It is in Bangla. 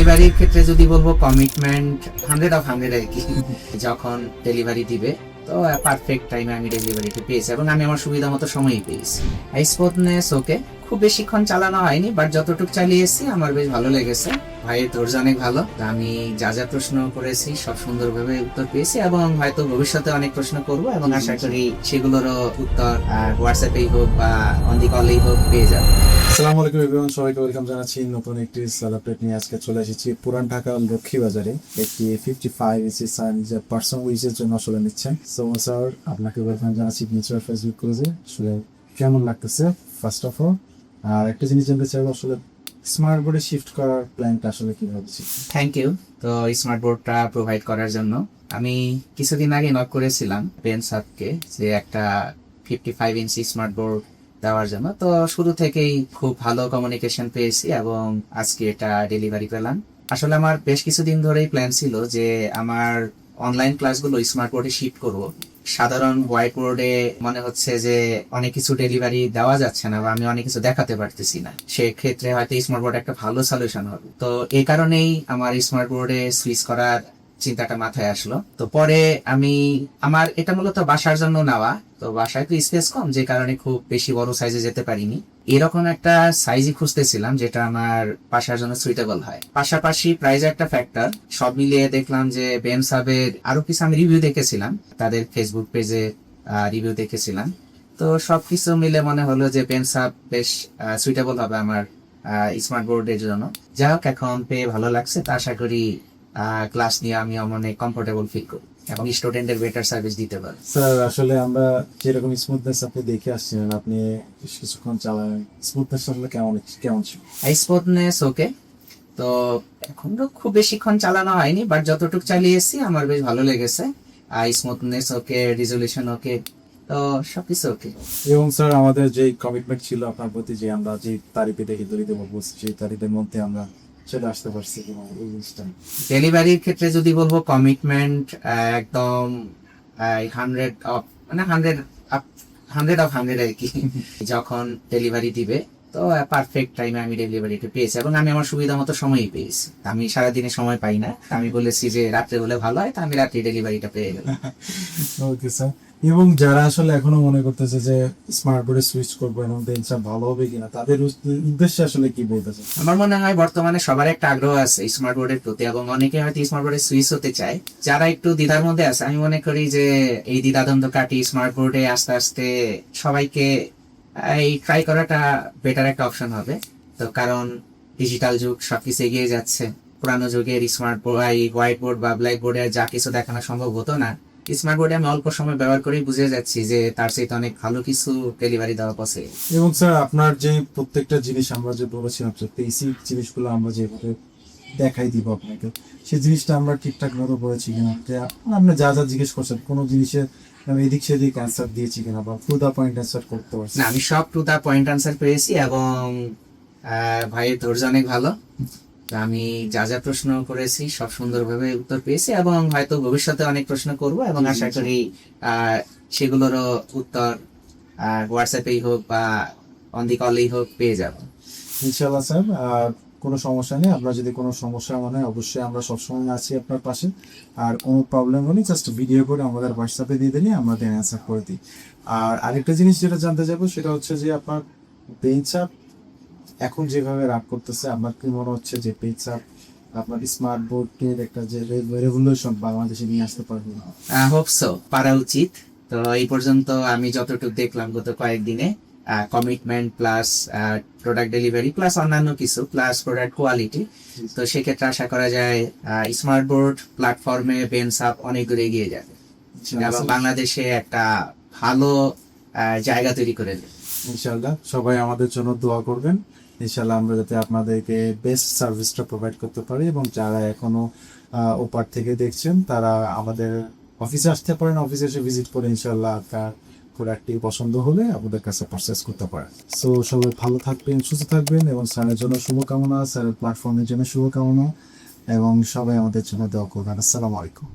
ডেলিভারির ক্ষেত্রে যদি বলবো কমিটমেন্ট 100 আর কি। যখন ডেলিভারি দিবে তো পারফেক্ট টাইমে আমি ডেলিভারিটা পেয়েছি এবং আমি আমার সুবিধা মতো সময়ই পেয়েছি। স্মুথনেস ওকে, খুব বেশিক্ষণ চালানো হয়নি, বাট যতটুকু চালিয়েছি আমার বেশ ভালো লেগেছে। ভাইয়ের ধৈর্য অনেক ভালো। আমি যা যা প্রশ্ন করেছি সব সুন্দরভাবে উত্তর পেয়েছি এবং হয়তো ভবিষ্যতে অনেক প্রশ্ন করব এবং আশা করি সেগুলোরও উত্তর হোয়াটসঅ্যাপেই হোক বা অন দি কলেই হোক পেয়ে যাবো। আসসালামু আলাইকুম এভরিওয়ান, সবাইকে ওয়েলকাম জানাচ্ছি নতুন একটি সেল আপডেট নিয়ে। আজকে চলে এসেছি পুরান ঢাকা লক্ষ্মীবাজারে একটি 55 ইঞ্চি সাইজের পার্সোনাল ইউজের জন্য আসলে নিচ্ছেন। সো স্যার, আপনাকে ওয়েলকাম জানাচ্ছি নিউজের ফেসবুক পেজে। আসলে কেমন লাগতেছে ফার্স্ট অফ অল, আর একটা জিনিস জানতে চাইবো, আসলে স্মার্ট বোর্ডে শিফট করার প্ল্যানটা আসলে কি ভাবছি? Thank you. তো স্মার্ট বোর্ডটা প্রোভাইড করার জন্য আমি কিছুদিন আগে নক করেছিলাম বেন সাবকে যে একটা 55 ইঞ্চি স্মার্ট বোর্ড দেওয়ার জন্য। তো শুরু থেকেই খুব ভালো কমিউনিকেশন পেয়েছি এবং আজকে এটা ডেলিভারি পেলাম। আসলে আমার বেশ কিছুদিন ধরেই প্ল্যান ছিল যে আমার অনলাইন ক্লাসগুলো স্মার্ট বোর্ডে শিফট করব। সাধারণ হোয়াইট বোর্ডে মনে হচ্ছে যে অনেক কিছু ডেলিভারি দেওয়া যাচ্ছে না বা আমি অনেক কিছু দেখাতে পারতেছি না, সেক্ষেত্রে হয়তো স্মার্ট বোর্ড একটা ভালো সলিউশন হবে। তো এই কারণেই আমার স্মার্ট বোর্ডে সুইচ করার চিন্তাটা মাথায় আসলো। তো পরে আমার এটা মূলত বাসার জন্য নেওয়া, তো বাসায় তো স্পেস কম, যে কারণে খুব বেশি বড় সাইজে যেতে পারিনি। এরকম একটা সাইজই খুঁজতেছিলাম যেটা আমার বাসার জন্য সুইটেবল হয়। পাশাপাশি প্রাইস একটা ফ্যাক্টর। সব মিলিয়ে দেখলাম যে বেন সাবের আরো কিছু আমি রিভিউ দেখেছিলাম, তাদের ফেসবুক পেজে রিভিউ দেখেছিলাম। তো সবকিছু মিলে মনে হলো যে বেন সাব বেশ সুইটেবল হবে আমার স্মার্ট বোর্ডের জন্য। যাই হোক, এখন পেয়ে ভালো লাগছে। তা আশা করি ক্লাস নিয়ে আমি অনেক কমফোর্টেবল ফিল করি এবং স্টুডেন্টের বেটার সার্ভিস দিতে পারি। স্যার, আসলে আমরা যেরকম স্মুথনেস আপনি দেখে আসছিলেন, আপনি বেশ কিছুক্ষণ চালালেন, স্মুথনেস আসলে কেমন কেমন ছিল? স্মুথনেস ওকে, তো এখন তো খুব বেশিক্ষণ চালানো হয়নি, বাট যতটুকু চালিয়েছি আমার বেশ ভালো লেগেছে। স্মুথনেস ওকে, রিজলিউশন ওকে, তো সবকিছু ওকে। এবং স্যার, আমাদের যে কমিটমেন্ট ছিল আপনার প্রতি, যে আমরা যে তারিখে ডেলিভারি দেবো বলছি, সেই তারিখের মধ্যে আমরা চলে আসতে পারছি কিনা এই জিনিসটা? ডেলিভারির ক্ষেত্রে যদি বলবো কমিটমেন্ট একদম 100 অফ, মানে 100 আর কি। যখন ডেলিভারি দিবে তো পারফেক্ট টাইমে আমি ডেলিভারিটা পেয়েছি এবং আমি আমার সুবিধা মতো সময়ই পেয়েছি। আমি সারাদিনে সময় পাই না, আমি বলেছি যে রাত্রে হলে ভালো হয়, তো আমি রাত্রে ডেলিভারিটা পেয়ে গেলাম। Okay sir. এবং যারা আসলে এখনো মনে করতেছে যে স্মার্ট বোর্ডে সুইচ করবো এবং দেনটা ভালো হবে কিনা, তাদের উদ্দেশ্যে আসলে কি বলতেছে? আমার মনে হয় বর্তমানে সবার একটা আগ্রহ আছে স্মার্ট বোর্ডের প্রতি এবং অনেকে হয়তো স্মার্ট বোর্ডে সুইচ হতে চায়। যারা একটু দ্বিধার মধ্যে আছে, আমি মনে করি যে এই দ্বিধাদ্বন্দ্ব কাটিয়ে স্মার্ট বোর্ডে আস্তে আস্তে সবাইকে এই ট্রাই করাটা বেটার একটা অপশন হবে। তো কারণ ডিজিটাল যুগ, সবকিছু এগিয়ে যাচ্ছে। পুরানো যুগের স্মার্ট বোর্ড, হোয়াইট বোর্ড বা ব্ল্যাক বোর্ডে যা কিছু দেখানো সম্ভব হতো না, স্মার্ট বোর্ডে আমি অল্প সময় ব্যবহার করেই বুঝে যাচ্ছি যে তার চাইতে অনেক ভালো কিছু ডেলিভারি দেওয়া পসিবল। এবং স্যার, আপনার যে প্রত্যেকটা জিনিস আমরা যে বলেছিলাম, যে বেসিক জিনিসগুলো আমরা যেভাবে দেখাই দিব আপনাকে, সেই জিনিসটা আমরা ঠিকঠাক মতো বলেছি কিনা, যে আপনি যা যা জিজ্ঞেস করছেন কোনো জিনিসের আমি এদিক সেদিক অ্যান্সার দিয়েছি কিনা, বা টু দা পয়েন্ট অ্যান্সার করতে পারছি? না, আমি সব টু দা পয়েন্ট আনসার পেয়েছি এবং ভাইয়ের ধৈর্য অনেক ভালো। তো আমি যা যা প্রশ্ন করেছি সব সুন্দরভাবে উত্তর পেয়েছি এবং হয়তো ভবিষ্যতে অনেক প্রশ্ন করব এবং আশা করি সেগুলোরও উত্তর হোয়াটসঅ্যাপেই হোক বা অন দি কলেই হোক পেয়ে যাব। ইনশাল্লাহ স্যার। আর কোনো সমস্যা নেই, আপনার যদি কোনো সমস্যা মনে হয় অবশ্যই আমরা সবসময় আছি আপনার পাশে। আর কোনো প্রবলেম হলে জাস্ট ভিডিও করে আমাদের হোয়াটসঅ্যাপে দিয়ে দিলে আমরা দেন অ্যান্সার করে দিই। আর আরেকটা জিনিস যেটা জানতে চাইবো সেটা হচ্ছে যে আপনার বেঞ্চ আপ এখন যেভাবে রান করতেছে, আমার কি মনে হচ্ছে যে বেঞ্চ আপ আপনার স্মার্ট বোর্ডের একটা যে রেভলিউশন বাংলাদেশে নিয়ে আসতে পারবে? হোপ সো, পারা উচিত। তো এই পর্যন্ত আমি যতটুকু দেখলাম গত কয়েকদিনে, commitment plus product delivery plus অন্যান্য কিছু প্লাস প্রোডাক্ট কোয়ালিটি, তো সেক্ষেত্রে আশা করা যায় স্মার্ট বোর্ড প্ল্যাটফর্মে বেন সাব অনেক দূরে এগিয়ে যাবে এবং বাংলাদেশে একটা ভালো জায়গা তৈরি করে দেবে। ইনশাল্লাহ সবাই আমাদের জন্য দোয়া করবেন। ইনশাল্লাহ আমরা যাতে আপনাদেরকে বেস্ট সার্ভিসটা প্রোভাইড করতে পারি, এবং যারা এখনো ওপার থেকে দেখছেন তারা আমাদের অফিসে আসতে পারেন, অফিসে এসে ভিজিট করে ইনশাল্লাহ আপনার প্রোডাক্টটি পছন্দ হলে আমাদের কাছে পারচেস করতে পারেন। সো সবাই ভালো থাকবেন, সুস্থ থাকবেন, এবং স্যারের জন্য শুভকামনা, স্যারের প্ল্যাটফর্মের জন্য শুভকামনা, এবং সবাই আমাদের জন্য দোয়া করবেন। আসসালামু আলাইকুম।